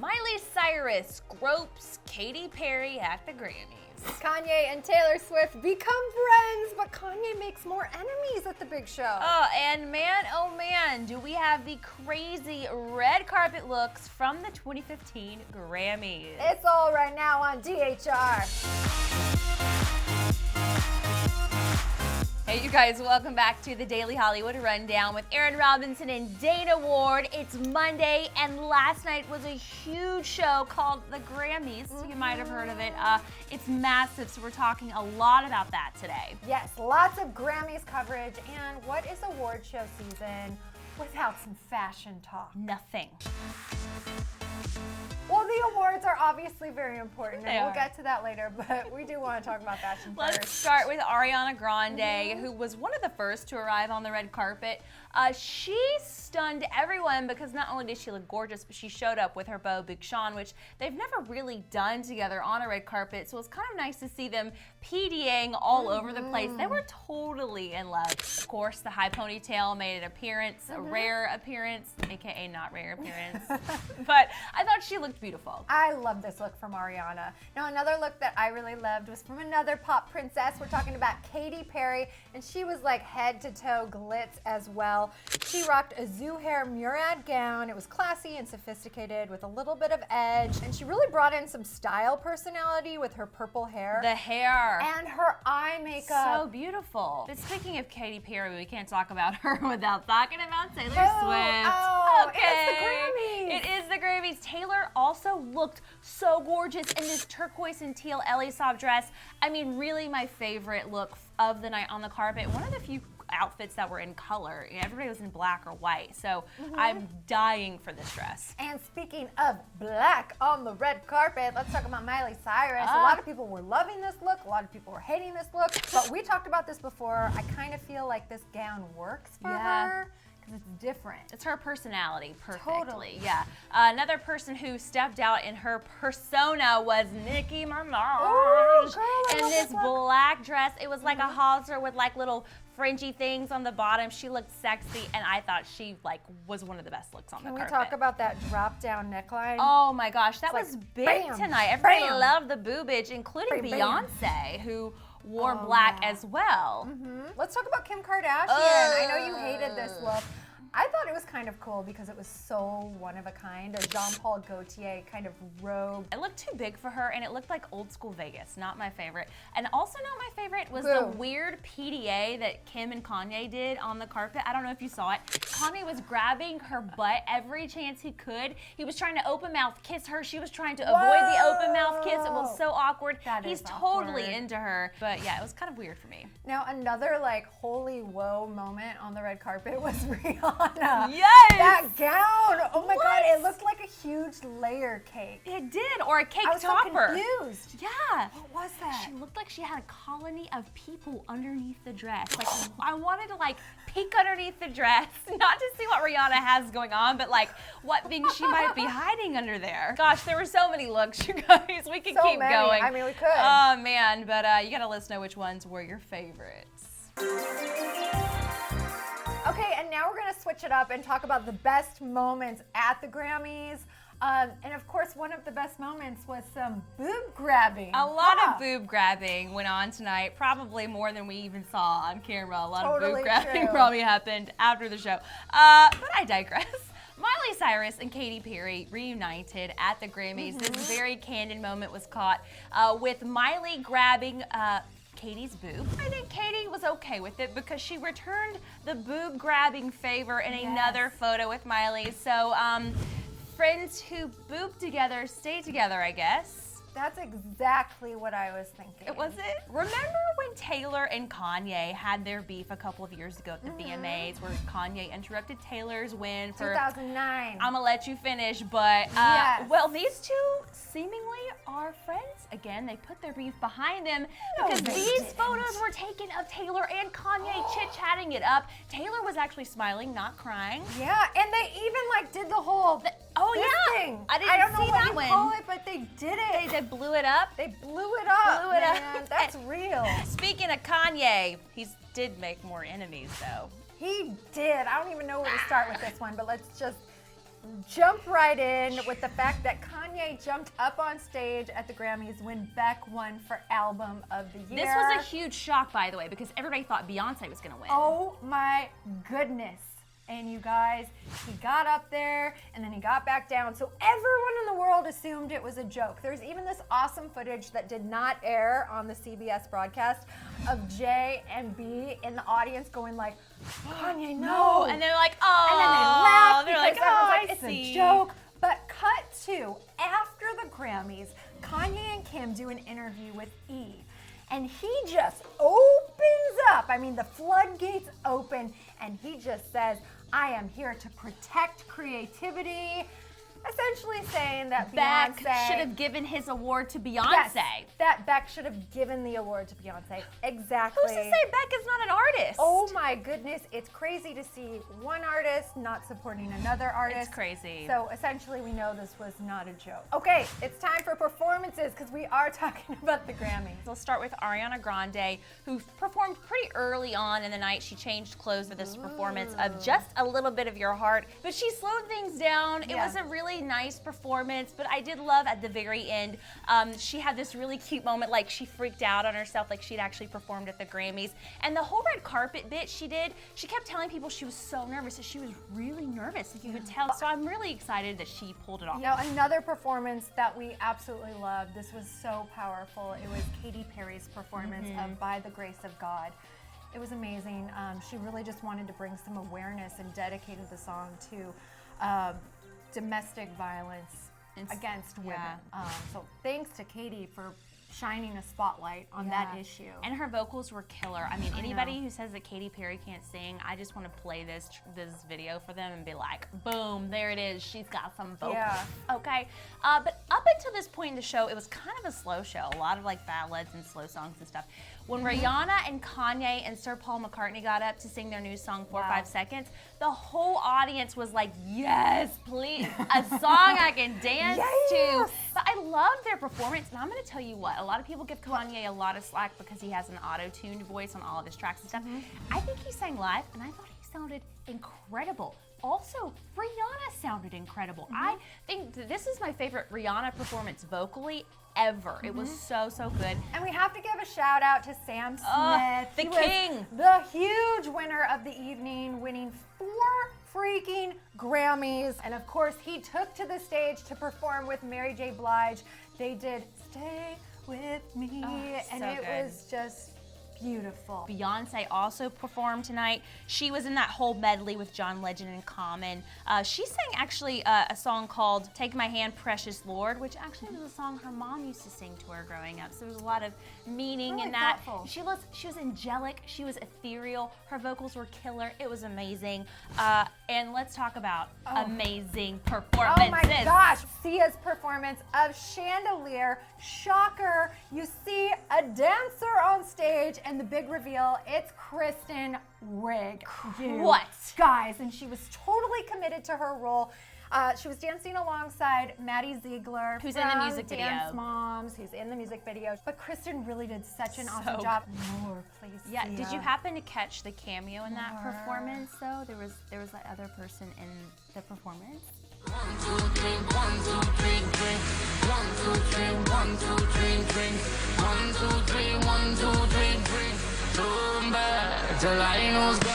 Miley Cyrus gropes Katy Perry at the Grammys. Kanye and Taylor Swift become friends, but Kanye makes more enemies at the big show. Oh, and man, oh man, do we have the crazy red carpet looks from the 2015 Grammys. It's all right now on DHR. Hey, you guys, welcome back to the Daily Hollywood Rundown with Erin Robinson and Dana Ward. It's Monday, and last night was a huge show called the Grammys. You might have heard of it. It's massive, so we're talking a lot about that today. Yes, lots of Grammys coverage, and what is award show season without some fashion talk? Nothing. Well, the awards are obviously very important, and They we'll are. get to that later, but we do want to talk about fashion Let's first. start with Ariana Grande, who was one of the first to arrive on the red carpet. She stunned everyone because not only did she look gorgeous, but she showed up with her beau, Big Sean, which they've never really done together on a red carpet. So it was kind of nice to see them PDAing all over the place. They were totally in love. Of course, the high ponytail made an appearance, a rare appearance, aka not rare appearance. But I thought she looked beautiful. I love this look from Ariana. Now, another look that I really loved was from another pop princess. We're talking about Katy Perry, and she was like head to toe glitz as well. She rocked a zoo hair murad gown. It was classy and sophisticated with a little bit of edge, and she really brought in some style personality with her purple hair. The hair. And her eye makeup. So beautiful. But speaking of Katy Perry, we can't talk about her without talking about Taylor Swift. Oh, Okay. it's the Grammys. It is the Grammys. Taylor also looked so gorgeous in this turquoise and teal Ellie Saab dress. I mean, really my favorite look of the night on the carpet. One of the few outfits that were in color. Everybody was in black or white. So I'm dying for this dress. And speaking of black on the red carpet, let's talk about Miley Cyrus. A lot of people were loving this look. A lot of people were hating this look. But we talked about this before. I kind of feel like this gown works for her because it's different. It's her personality perfectly. Totally. Yeah. Another person who stepped out in her persona was Nicki Minaj. Ooh, girl, I in love this this look. black dress. It was like a halter with like little fringy things on the bottom. She looked sexy, and I thought she was one of the best looks on the Can we carpet. talk about that drop down neckline? Oh my gosh, that It's was like, big bam, tonight. Everybody bam. loved the boobage, including Bam, bam. Beyonce, who wore Oh, black yeah. as well. Let's talk about Kim Kardashian. I know you hated this look. I thought it was kind of cool because it was so one of a kind, a Jean-Paul Gaultier kind of robe. It looked too big for her, and it looked like old school Vegas. Not my favorite. And also not my favorite was the Boo. weird PDA that Kim and Kanye did on the carpet. I don't know if you saw it. Kanye was grabbing her butt every chance he could. He was trying to open mouth kiss her. She was trying to avoid the open mouth kiss. It was so awkward. That He's is totally awkward. into her. But yeah, it was kind of weird for me. Now, another like holy whoa moment on the red carpet was Rihanna. Yes! That gown! Oh my God, What? it looked like a huge layer cake. It did, or a cake I was topper. so confused. Yeah. What was that? She looked like she had a colony of people underneath the dress. Like, I wanted to like peek underneath the dress, not to see what Rihanna has going on, but like what things she might be hiding under there. Gosh, there were so many looks, you guys. We could So keep many. going. I mean, we could. Oh man, but you gotta let us know which ones were your favorites. Okay, and now we're gonna switch it up and talk about the best moments at the Grammys. And of course, one of the best moments was some boob grabbing. A lot of boob grabbing went on tonight, probably more than we even saw on camera. A lot of Totally boob grabbing true. probably happened after the show. But I digress. Miley Cyrus and Katy Perry reunited at the Grammys. This very candid moment was caught with Miley grabbing Katy's boob. I think Katy was okay with it because she returned the boob grabbing favor in another photo with Miley. So friends who boob together stay together, I guess. That's exactly what I was thinking. Was it? Remember when Taylor and Kanye had their beef a couple of years ago at the VMAs where Kanye interrupted Taylor's win for 2009. I'm gonna let you finish, but Yes. well, these two seemingly are friends again. They put their beef behind them because they these didn't. photos were taken of Taylor and Kanye chit-chatting it up. Taylor was actually smiling, not crying. Yeah, and they even like did the whole Oh this yeah, thing. I didn't I don't know see what that you one. call it, but they did it. They blew it up. They blew it up. Blew it up. man. That's real. Speaking of Kanye, he did make more enemies though. He did. I don't even know where to start with this one, but let's just jump right in with the fact that Kanye jumped up on stage at the Grammys when Beck won for Album of the Year. This was a huge shock, by the way, because everybody thought Beyonce was going to win. Oh my goodness. And you guys, he got up there and then he got back down. So everyone in the world assumed it was a joke. There's even this awesome footage that did not air on the CBS broadcast of J and B in the audience going like, Kanye, no. And they're like, oh. And then they laughed they're because like, oh, everyone's like, I it's see. a joke. But cut to after the Grammys, Kanye and Kim do an interview with E! And he just opens up. I mean, the floodgates open, and he just says, I am here to protect creativity. Essentially saying that Beck Beyonce should have given his award to Beyonce. Yes, that Beck should have given the award to Beyonce. Exactly. Who's to say Beck is not an artist? Oh my goodness, it's crazy to see one artist not supporting another artist. It's crazy. So essentially we know this was not a joke. Okay, it's time for performances because we are talking about the Grammys. We'll start with Ariana Grande, who performed pretty early on in the night. She changed clothes for this performance of Just a Little Bit of Your Heart, but she slowed things down. It was a really nice performance, but I did love at the very end, she had this really cute moment, like she freaked out on herself, like she'd actually performed at the Grammys. And the whole red carpet bit she did, she kept telling people she was so nervous, that she was really nervous, if you could tell. So I'm really excited that she pulled it off. Now, another performance that we absolutely loved, this was so powerful, it was Katy Perry's performance of By the Grace of God. It was amazing. She really just wanted to bring some awareness and dedicated the song to domestic violence against women. So thanks to Katy for shining a spotlight on that issue. And her vocals were killer. I mean, anybody who says that Katy Perry can't sing, I just want to play this video for them and be like, boom, there it is. She's got some vocals. Okay. But up until this point in the show, it was kind of a slow show. A lot of like ballads and slow songs and stuff. When Rihanna and Kanye and Sir Paul McCartney got up to sing their new song, 4 or 5 Seconds, the whole audience was like, yes, please, a song I can dance to. But I loved their performance, and I'm going to tell you what, a lot of people give Kanye a lot of slack because he has an auto-tuned voice on all of his tracks and stuff. I think he sang live, and I thought he sounded incredible. Also, Rihanna sounded incredible. I think this is my favorite Rihanna performance vocally ever. It was so, so good. And we have to give a shout out to Sam Smith. The king. The huge winner of the evening, winning 4 freaking Grammys. And of course, he took to the stage to perform with Mary J. Blige. They did Stay With Me, and so it good. was just beautiful. Beyonce also performed tonight. She was in that whole medley with John Legend and Common. She sang actually a song called Take My Hand, Precious Lord, which actually was a song her mom used to sing to her growing up. So there was a lot of meaning in that. Thoughtful. She was angelic. She was ethereal. Her vocals were killer. It was amazing. And let's talk about amazing performances. Oh my gosh, Sia's performance of Chandelier, shocker. You see a dancer on stage and the big reveal, it's Kristen Wiig. What? Guys, and she was totally committed to her role. She was dancing alongside Maddie Ziegler, who's in the music video. Dance Moms, who's in the music video. But Kristen really did such an awesome job. More, please. Yeah. Sia. Did you happen to catch the cameo in that performance though? There was that other person in the performance. 1, 2, 3, 1, 2, 3, drink. 1, 2, 3, 1, 2, 3, drink. 1, 2, 3, 1, 2, 3, drink. Turn back till I was gone.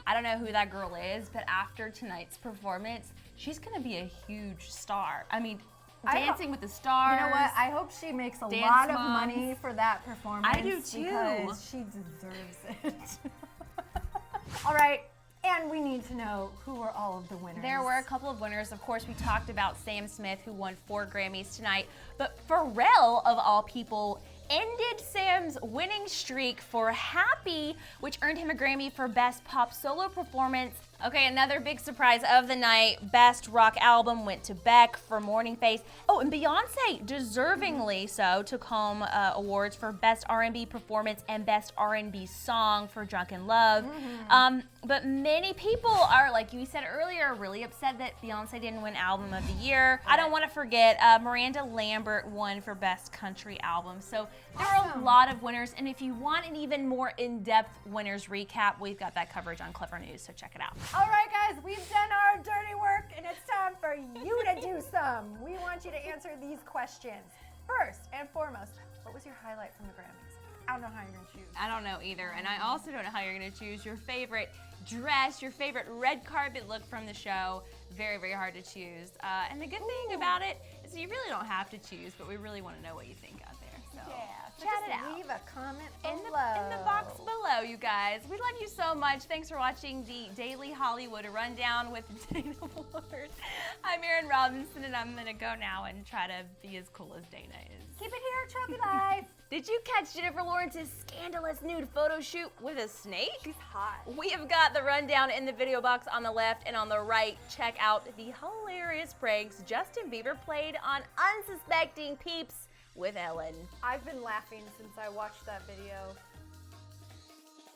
I don't know who that girl is, but after tonight's performance, she's gonna be a huge star. I mean, Dancing with the Stars. You know what? I hope she makes a Dance lot of Moms. money for that performance. I do too. Because she deserves it. All right. And we need to know who were all of the winners. There were a couple of winners. Of course, we talked about Sam Smith, who won 4 Grammys tonight. But Pharrell, of all people, ended Sam's winning streak for Happy, which earned him a Grammy for Best Pop Solo Performance. Okay, another big surprise of the night. Best Rock Album went to Beck for Morning Face. Oh, and Beyonce, deservingly so, took home awards for Best R&B Performance and Best R&B Song for Drunken Love. But many people are, like you said earlier, really upset that Beyonce didn't win Album of the Year. I don't want to forget, Miranda Lambert won for Best Country Album. So there are a lot of winners, and if you want an even more in-depth winners recap, we've got that coverage on Clevver News, so check it out. All right, guys, we've done our dirty work, and it's time for you to do some. We want you to answer these questions. First and foremost, what was your highlight from the Grammys? I don't know how you're gonna choose. I don't know either, and I also don't know how you're gonna choose your favorite dress, your favorite red carpet look from the show. Very, very hard to choose. And the good thing about it is you really don't have to choose, but we really want to know what you think out there. So So chat just it out leave a comment in below. the box below, you guys. We love you so much. Thanks for watching the Daily Hollywood Rundown with Dana Ward. I'm Erin Robinson, and I'm gonna go now and try to be as cool as Dana is. Keep it here, Trophy Life. Did you catch Jennifer Lawrence's scandalous nude photo shoot with a snake? She's hot. We have got the rundown in the video box on the left, and on the right, check out the hilarious pranks Justin Bieber played on unsuspecting peeps with Ellen. I've been laughing since I watched that video.